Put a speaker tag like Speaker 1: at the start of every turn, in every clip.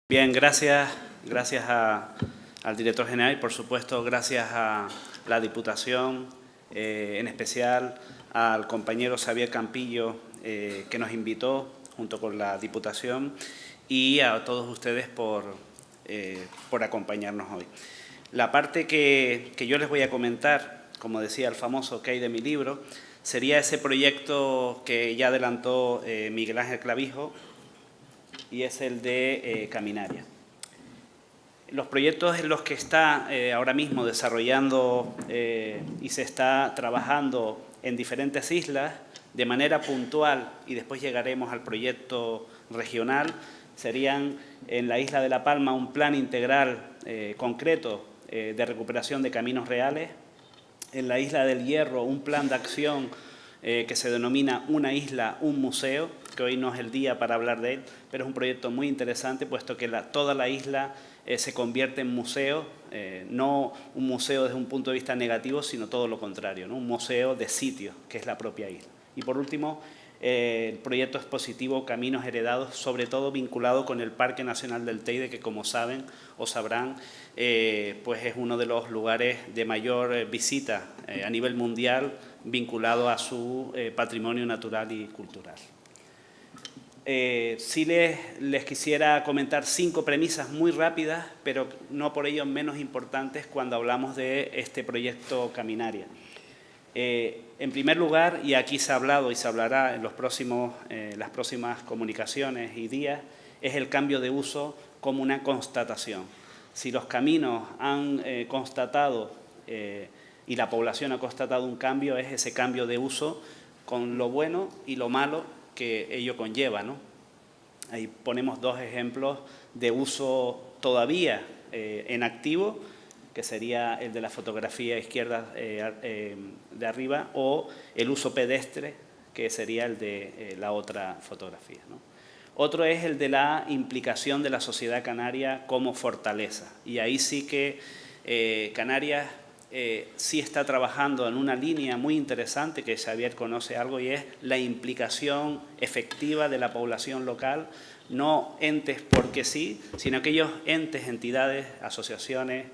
Speaker 1: Bien, gracias al director general y, por supuesto, gracias a la Diputación, en especial al compañero Xavier Campillo, que nos invitó junto con la Diputación, y a todos ustedes por acompañarnos hoy. La parte que yo les voy a comentar, como decía el famoso "¿Qué hay de mi libro?", sería ese proyecto que ya adelantó Miguel Ángel Clavijo, y es el de Caminaria. Los proyectos en los que está ahora mismo desarrollando y se está trabajando en diferentes islas de manera puntual, y después llegaremos al proyecto regional, serían en la isla de La Palma un plan integral concreto de recuperación de caminos reales, en la isla del Hierro un plan de acción que se denomina Una isla, un museo, que hoy no es el día para hablar de él, pero es un proyecto muy interesante, puesto que toda la isla se convierte en museo, no un museo desde un punto de vista negativo, sino todo lo contrario, ¿no? Un museo de sitio, que es la propia isla. Y por último, el proyecto expositivo Caminos Heredados, sobre todo vinculado con el Parque Nacional del Teide, que, como saben o sabrán, pues es uno de los lugares de mayor visita a nivel mundial, vinculado a su patrimonio natural y cultural. Sí les quisiera comentar 5 premisas muy rápidas, pero no por ello menos importantes cuando hablamos de este proyecto Caminaria. En primer lugar, y aquí se ha hablado y se hablará en las próximas comunicaciones y días, es el cambio de uso como una constatación. Si los caminos han constatado y la población ha constatado un cambio, es ese cambio de uso con lo bueno y lo malo que ello conlleva, ¿no? Ahí ponemos 2 ejemplos de uso todavía en activo, que sería el de la fotografía izquierda de arriba, o el uso pedestre, que sería el de la otra fotografía, ¿no? Otro es el de la implicación de la sociedad canaria como fortaleza. Y ahí sí que Canarias sí está trabajando en una línea muy interesante, que Xavier conoce algo, y es la implicación efectiva de la población local, no entes porque sí, sino aquellos entes, entidades, asociaciones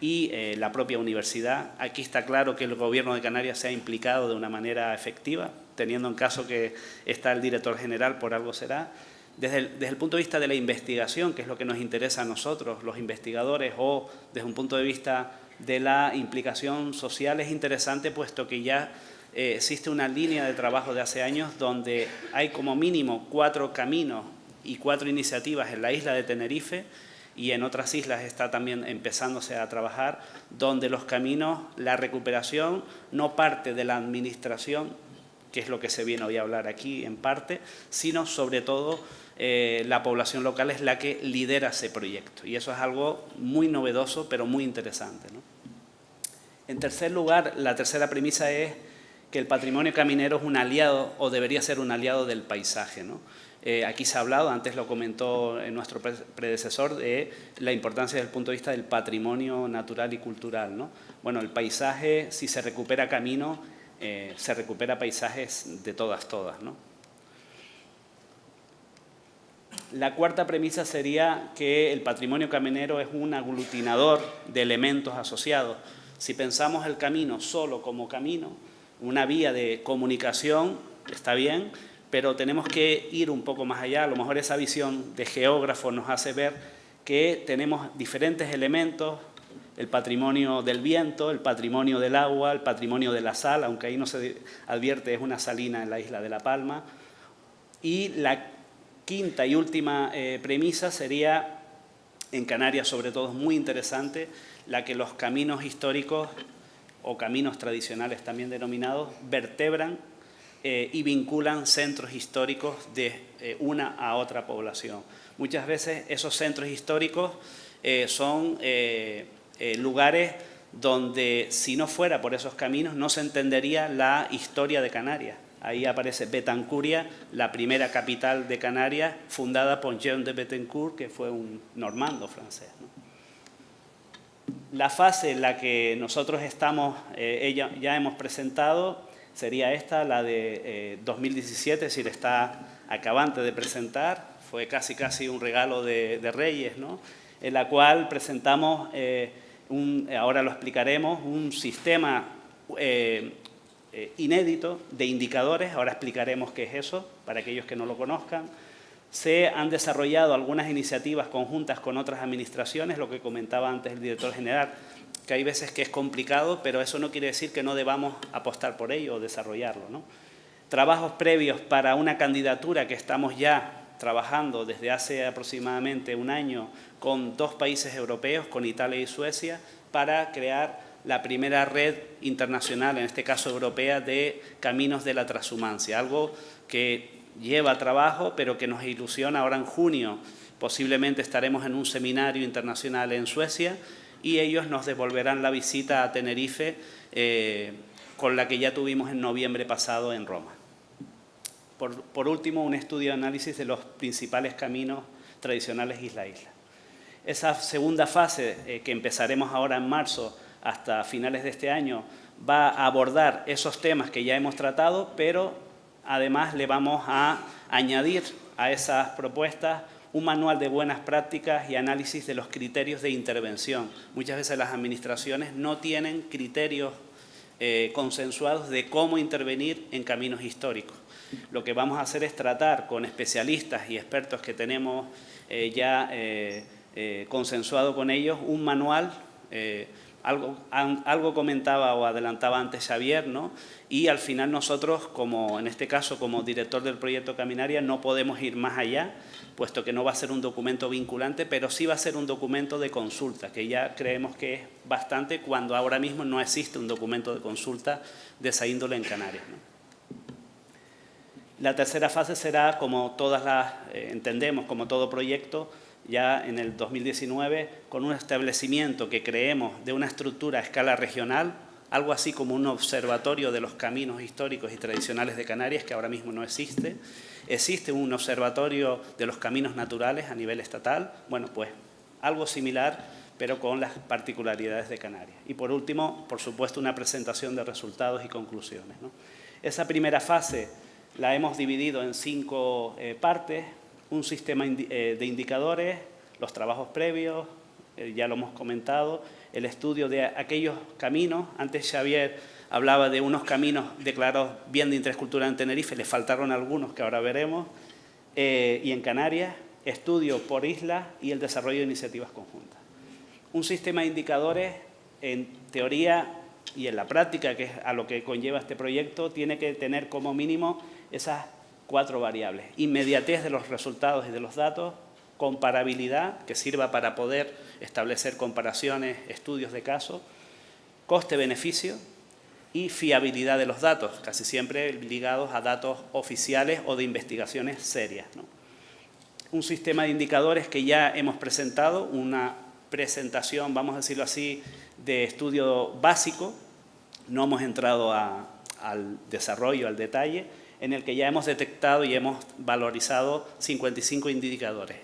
Speaker 1: y la propia universidad. Aquí está claro que el Gobierno de Canarias se ha implicado de una manera efectiva, teniendo en caso que está el director general, por algo será. Desde el punto de vista de la investigación, que es lo que nos interesa a nosotros, los investigadores, o desde un punto de vista de la implicación social, es interesante, puesto que ya existe una línea de trabajo de hace años donde hay como mínimo 4 caminos y 4 iniciativas en la isla de Tenerife, y en otras islas está también empezándose a trabajar, donde los caminos, la recuperación no parte de la administración, que es lo que se viene hoy a hablar aquí en parte, sino sobre todo la población local es la que lidera ese proyecto. Y eso es algo muy novedoso, pero muy interesante, ¿no? En tercer lugar, la tercera premisa es que el patrimonio caminero es un aliado, o debería ser un aliado del paisaje, ¿no? Aquí se ha hablado, antes lo comentó nuestro predecesor, de la importancia desde el punto de vista del patrimonio natural y cultural, ¿no? Bueno, el paisaje, si se recupera camino, se recupera paisajes de todas, ¿no? La cuarta premisa sería que el patrimonio caminero es un aglutinador de elementos asociados. Si pensamos el camino solo como camino, una vía de comunicación, está bien, pero tenemos que ir un poco más allá. A lo mejor esa visión de geógrafo nos hace ver que tenemos diferentes elementos: el patrimonio del viento, el patrimonio del agua, el patrimonio de la sal, aunque ahí no se advierte, es una salina en la isla de La Palma. Y la quinta y última premisa sería, en Canarias sobre todo, es muy interesante, la que los caminos históricos, o caminos tradicionales también denominados, vertebran y vinculan centros históricos de una a otra población. Muchas veces esos centros históricos son lugares donde, si no fuera por esos caminos, no se entendería la historia de Canarias. Ahí aparece Betancuria, la primera capital de Canarias, fundada por Jean de Betancourt, que fue un normando francés, ¿no? La fase en la que nosotros estamos, ya hemos presentado, sería esta, la de 2017, es decir, está acabante de presentar, fue casi un regalo de Reyes, ¿no? En la cual presentamos, ahora lo explicaremos, un sistema inédito de indicadores. Ahora explicaremos qué es eso, para aquellos que no lo conozcan. Se han desarrollado algunas iniciativas conjuntas con otras administraciones, lo que comentaba antes el director general, que hay veces que es complicado, pero eso no quiere decir que no debamos apostar por ello o desarrollarlo, ¿no? Trabajos previos para una candidatura que estamos ya trabajando desde hace aproximadamente un año con 2 países europeos, con Italia y Suecia, para crear la primera red internacional, en este caso europea, de caminos de la transhumancia, algo que lleva trabajo, pero que nos ilusiona. Ahora en junio posiblemente estaremos en un seminario internacional en Suecia y ellos nos devolverán la visita a Tenerife con la que ya tuvimos en noviembre pasado en Roma. Por último, un estudio de análisis de los principales caminos tradicionales isla a isla. Esa segunda fase, que empezaremos ahora en marzo hasta finales de este año, va a abordar esos temas que ya hemos tratado, pero además le vamos a añadir a esas propuestas un manual de buenas prácticas y análisis de los criterios de intervención. Muchas veces las administraciones no tienen criterios consensuados de cómo intervenir en caminos históricos. Lo que vamos a hacer es tratar con especialistas y expertos que tenemos ya consensuado con ellos un manual. Algo comentaba o adelantaba antes Xavier, ¿no? Y al final nosotros, como en este caso como director del proyecto Caminaria, no podemos ir más allá, puesto que no va a ser un documento vinculante, pero sí va a ser un documento de consulta, que ya creemos que es bastante cuando ahora mismo no existe un documento de consulta de esa índole en Canarias, ¿no? La tercera fase será, como todas las entendemos, como todo proyecto, ya en el 2019, con un establecimiento que creemos de una estructura a escala regional, algo así como un observatorio de los caminos históricos y tradicionales de Canarias, que ahora mismo no existe. Existe un observatorio de los caminos naturales a nivel estatal. Bueno, pues algo similar, pero con las particularidades de Canarias. Y por último, por supuesto, una presentación de resultados y conclusiones, ¿no? Esa primera fase la hemos dividido en 5 partes. Un sistema de indicadores, los trabajos previos, ya lo hemos comentado, el estudio de aquellos caminos. Antes Xavier hablaba de unos caminos declarados bien de interés cultural en Tenerife, le faltaron algunos que ahora veremos, y en Canarias, estudio por isla y el desarrollo de iniciativas conjuntas. Un sistema de indicadores, en teoría y en la práctica, que es a lo que conlleva este proyecto, tiene que tener como mínimo esas 4 variables: inmediatez de los resultados y de los datos, comparabilidad, que sirva para poder establecer comparaciones, estudios de caso, coste-beneficio y fiabilidad de los datos, casi siempre ligados a datos oficiales o de investigaciones serias, ¿no? Un sistema de indicadores que ya hemos presentado, una presentación, vamos a decirlo así, de estudio básico. No hemos entrado al desarrollo, al detalle, en el que ya hemos detectado y hemos valorizado 55 indicadores.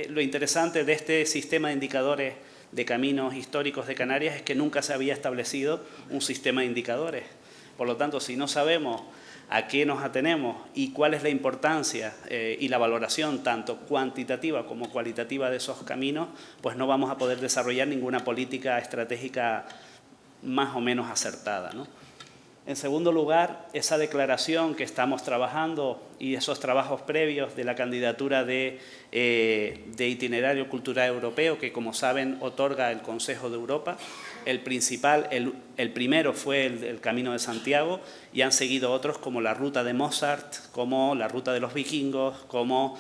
Speaker 1: Lo interesante de este sistema de indicadores de caminos históricos de Canarias es que nunca se había establecido un sistema de indicadores. Por lo tanto, si no sabemos a qué nos atenemos y cuál es la importancia y la valoración tanto cuantitativa como cualitativa de esos caminos, pues no vamos a poder desarrollar ninguna política estratégica más o menos acertada, ¿no? En segundo lugar, esa declaración que estamos trabajando y esos trabajos previos de la candidatura de itinerario cultural europeo, que como saben otorga el Consejo de Europa. El primero fue el Camino de Santiago y han seguido otros como la Ruta de Mozart, como la Ruta de los Vikingos, como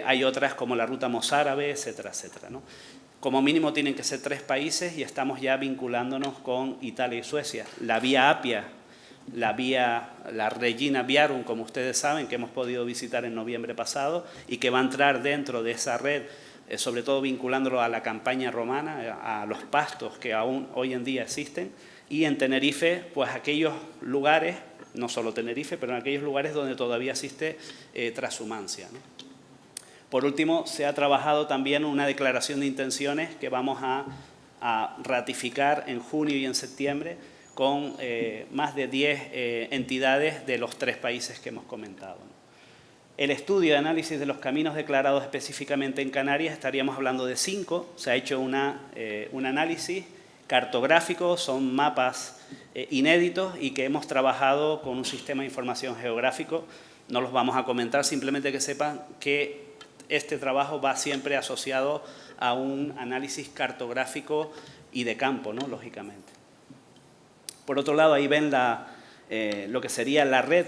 Speaker 1: hay otras como la Ruta Mozárabe, etcétera, etcétera, ¿no? Como mínimo tienen que ser 3 países y estamos ya vinculándonos con Italia y Suecia. La vía Apia, la Regina Viarum, como ustedes saben, que hemos podido visitar en noviembre pasado y que va a entrar dentro de esa red, sobre todo vinculándolo a la campaña romana, a los pastos que aún hoy en día existen. Y en Tenerife, pues aquellos lugares, no solo Tenerife, pero en aquellos lugares donde todavía existe transhumancia, ¿no? Por último, se ha trabajado también una declaración de intenciones que vamos a ratificar en junio y en septiembre con más de 10 entidades de los 3 países que hemos comentado, ¿no? El estudio de análisis de los caminos declarados específicamente en Canarias, estaríamos hablando de 5. Se ha hecho un análisis cartográfico, son mapas inéditos y que hemos trabajado con un sistema de información geográfico. No los vamos a comentar, simplemente que sepan que este trabajo va siempre asociado a un análisis cartográfico y de campo, ¿no? Lógicamente. Por otro lado, ahí ven lo que sería la red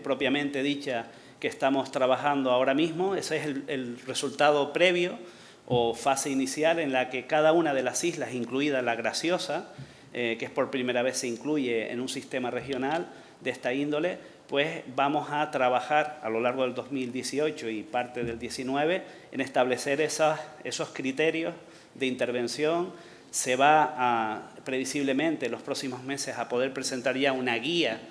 Speaker 1: propiamente dicha que estamos trabajando ahora mismo. Ese es el resultado previo o fase inicial en la que cada una de las islas, incluida La Graciosa, que es por primera vez se incluye en un sistema regional de esta índole, pues vamos a trabajar a lo largo del 2018 y parte del 19 en establecer esos criterios de intervención. Se va previsiblemente en los próximos meses a poder presentar ya una guía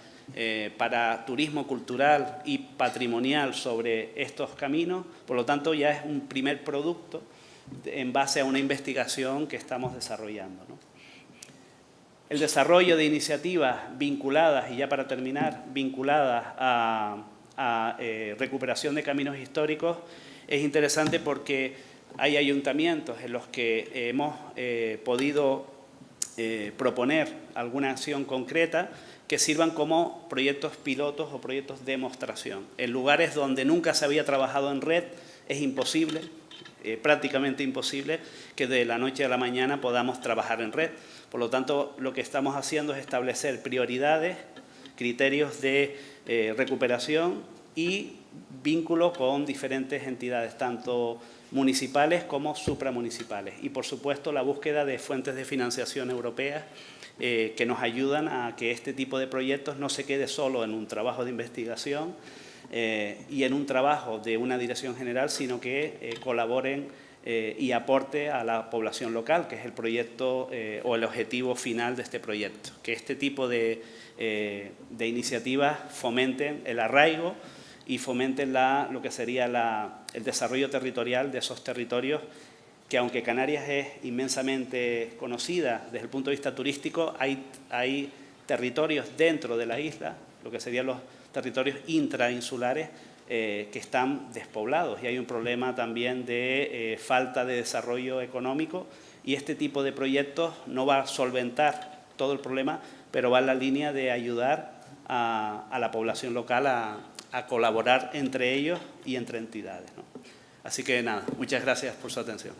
Speaker 1: para turismo cultural y patrimonial sobre estos caminos. Por lo tanto, ya es un primer producto en base a una investigación que estamos desarrollando, ¿no? El desarrollo de iniciativas vinculadas, y ya para terminar, vinculadas a recuperación de caminos históricos, es interesante porque hay ayuntamientos en los que hemos podido proponer alguna acción concreta que sirvan como proyectos pilotos o proyectos de demostración. En lugares donde nunca se había trabajado en red es imposible, prácticamente imposible, que de la noche a la mañana podamos trabajar en red. Por lo tanto, lo que estamos haciendo es establecer prioridades, criterios de recuperación y vínculo con diferentes entidades, tanto municipales como supramunicipales. Y, por supuesto, la búsqueda de fuentes de financiación europeas que nos ayudan a que este tipo de proyectos no se quede solo en un trabajo de investigación y en un trabajo de una dirección general, sino que colaboren y aporte a la población local, que es el proyecto o el objetivo final de este proyecto. Que este tipo de iniciativas fomenten el arraigo y fomenten lo que sería el desarrollo territorial de esos territorios que, aunque Canarias es inmensamente conocida desde el punto de vista turístico, hay territorios dentro de la isla, lo que serían los territorios intrainsulares, que están despoblados, y hay un problema también de falta de desarrollo económico, y este tipo de proyectos no va a solventar todo el problema, pero va en la línea de ayudar a la población local a colaborar entre ellos y entre entidades, ¿no? Así que nada, muchas gracias por su atención.